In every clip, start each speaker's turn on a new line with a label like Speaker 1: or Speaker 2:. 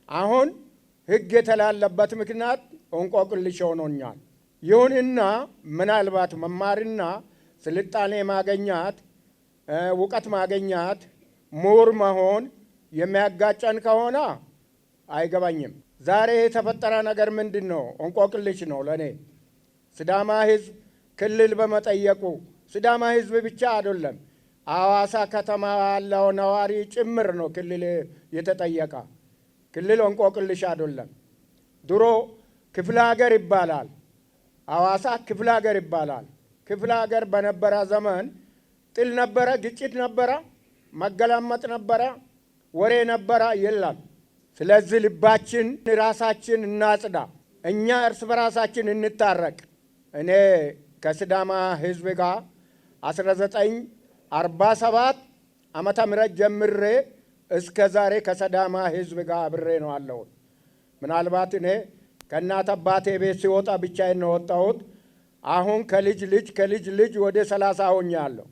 Speaker 1: አሁን ሕግ የተላለበት ምክንያት እንቆቅልሽ ሆኖኛል። ይሁንና ምናልባት መማርና ስልጣኔ ማገኛት እውቀት ማገኛት ምሁር መሆን የሚያጋጨን ከሆነ አይገባኝም። ዛሬ የተፈጠረ ነገር ምንድነው? እንቆቅልሽ ነው ለኔ። ሲዳማ ሕዝብ ክልል በመጠየቁ ሲዳማ ሕዝብ ብቻ አይደለም አዋሳ ከተማ ያለው ነዋሪ ጭምር ነው ክልል የተጠየቀ። ክልል እንቆቅልሽ አይደለም። ድሮ ክፍለ ሀገር ይባላል። አዋሳ ክፍለ ሀገር ይባላል። ክፍለ ሀገር በነበረ ዘመን ጥል ነበረ፣ ግጭት ነበረ፣ መገላመጥ ነበረ፣ ወሬ ነበረ? የለም። ስለዚህ ልባችን ራሳችን እናጽዳ፣ እኛ እርስ በራሳችን እንታረቅ። እኔ ከሲዳማ ሕዝብ ጋር 1947 ዓመተ ምህረት ጀምሬ እስከ ዛሬ ከሲዳማ ሕዝብ ጋር አብሬ ነው ያለሁት። ምናልባት እኔ ከእናት አባቴ ቤት ሲወጣ ብቻዬን ነው ወጣሁት። አሁን ከልጅ ልጅ ወደ 30 ሆኛለሁ።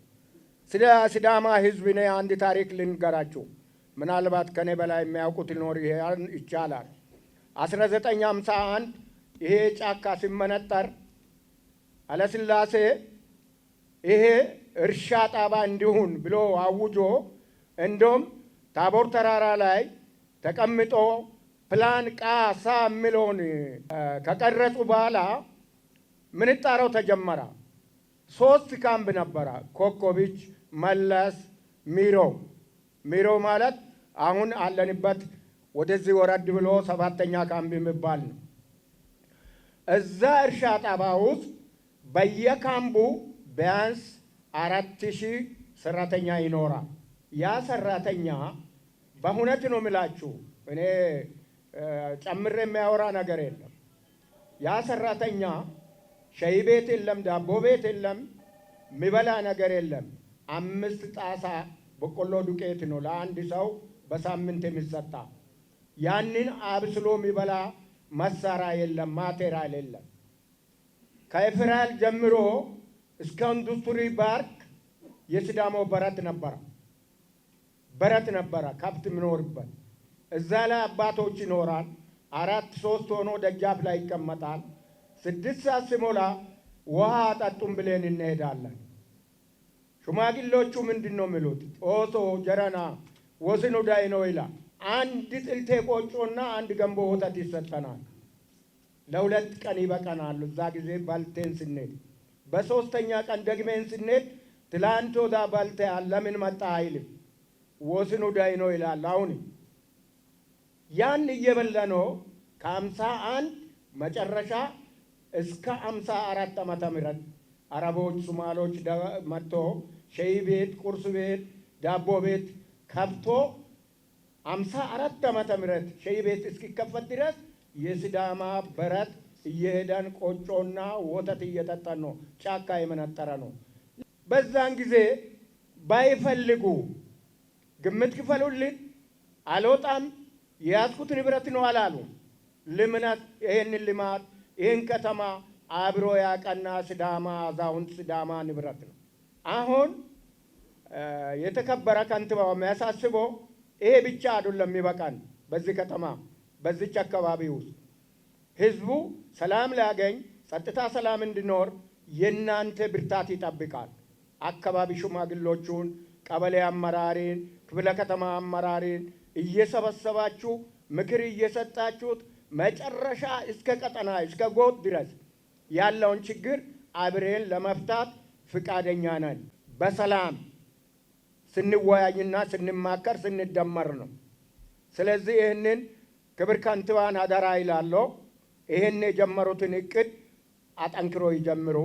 Speaker 1: ስለ ሲዳማ ሕዝብ እኔ አንድ ታሪክ ልንገራችሁ። ምናልባት ከኔ በላይ የሚያውቁት ሊኖር ይቻላል። 1951 ይሄ ጫካ ሲመነጠር ኃይለሥላሴ ይሄ እርሻ ጣባ እንዲሁን ብሎ አውጆ እንደውም ታቦር ተራራ ላይ ተቀምጦ ፕላን ቃሳ የሚለውን ከቀረጹ በኋላ ምንጣረው ተጀመረ። 3 ካምፕ ነበረ። ኮኮቢች፣ መለስ፣ ሚሮ ማለት አሁን አለንበት ወደዚህ ወረድ ብሎ 7ኛ ካምፕ የሚባል ነው። እዛ እርሻ ጣባ ውስጥ በየካምፑ ቢያንስ 4000 ሰራተኛ ይኖራል። ያ ሰራተኛ በእውነት ነው የምላችሁ፣ እኔ ጨምሬ የሚያወራ ነገር የለም። ያ ሰራተኛ ሻይ ቤት የለም፣ ዳቦ ቤት የለም፣ የሚበላ ነገር የለም። 5 ጣሳ በቆሎ ዱቄት ነው ለአንድ ሰው በሳምንት የሚሰጣ። ያንን አብስሎ የሚበላ መሳሪያ የለም፣ ማቴሪያል የለም። ከፌደራል ጀምሮ እስከ ኢንዱስትሪ ፓርክ የሲዳሞ በረት ነበረ ከብት የሚኖርበት። እዛ ላይ አባቶች ይኖራል። 4-3 ሆኖ ደጃፍ ላይ ይቀመጣል። 6 ሰዓት ሲሞላ ውሃ አጠጡም ብለን እንሄዳለን። ሽማግሌዎቹ ምንድን ነው የሚሉት? ጦሶ ጀረና ወስኑ ዳይ ነው ይላል። 1 ጥልቴ ቆጮና 1 ገንቦ ወተት ይሰጠናል። ለ2 ቀን ይበቀናል። እዛ ጊዜ ባልቴን ስንሄድ፣ በ3ኛ ቀን ደግሜን ስንሄድ ትላንት ወዳ ባልቴ ለምን መጣ አይልም፣ ወስኑ ዳይ ነው ይላል። አሁን ያን እየበላ ነው ከ51 መጨረሻ እስከ 54 ዓመተ ምህረት አረቦች፣ ሶማሎች መጥቶ ሻይ ቤት፣ ቁርስ ቤት፣ ዳቦ ቤት ከፍቶ 54 ዓመተ ምህረት ሻይ ቤት እስኪከፈት ድረስ የሲዳማ በረት እየሄደን ቆጮና ወተት እየጠጣን ነው። ጫካ የመነጠረ ነው። በዛን ጊዜ ባይፈልጉ ግምት ክፈሉልን አልወጣም የያዝኩት ንብረት ነው አላሉ። ልምነት ይሄንን ልማት ይህን ከተማ አብሮ ያቀና ሲዳማ አዛውንት ሲዳማ ንብረት ነው። አሁን የተከበረ ከንቲባው የሚያሳስበው ይሄ ብቻ አይደለም የሚበቃን። በዚህ ከተማ በዚች አካባቢ ውስጥ ህዝቡ ሰላም ሊያገኝ፣ ጸጥታ ሰላም እንዲኖር የእናንተ ብርታት ይጠብቃል። አካባቢ ሽማግሌዎቹን፣ ቀበሌ አመራሪን፣ ክፍለ ከተማ አመራሪን እየሰበሰባችሁ ምክር እየሰጣችሁት መጨረሻ እስከ ቀጠና እስከ ጎጥ ድረስ ያለውን ችግር አብሬን ለመፍታት ፍቃደኛ ነን። በሰላም ስንወያይና ስንማከር ስንደመር ነው። ስለዚህ ይህንን ክብር ከንቲባን አደራ ይላለሁ። ይህን የጀመሩትን እቅድ አጠንክሮ ይጀምሩ።